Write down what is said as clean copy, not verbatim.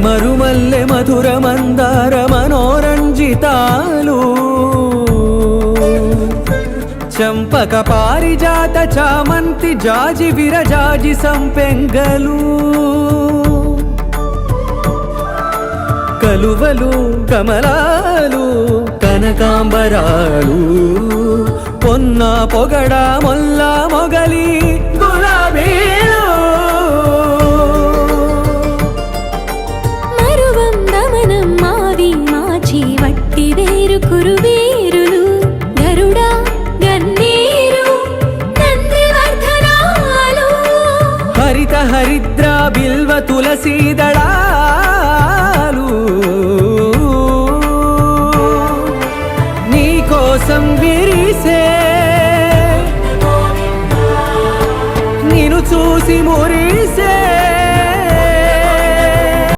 మరుమల్లె మధుర మందార మనోరంజితాలు చంపక పారిజాత చామంతి జాజి విరజాజి సంపెంగలు కలువలు కమలాలు కనకాంబరాలు పొన్న పొగడ మొల్ల మొగలి గులాబీలు మరువందమనం మావి మాచి వట్టి వేరు కురువేరులు గరుడ గన్నేరు నందివర్ధనాలు హరిత హరిద్ర బిల్వ తులసీదళ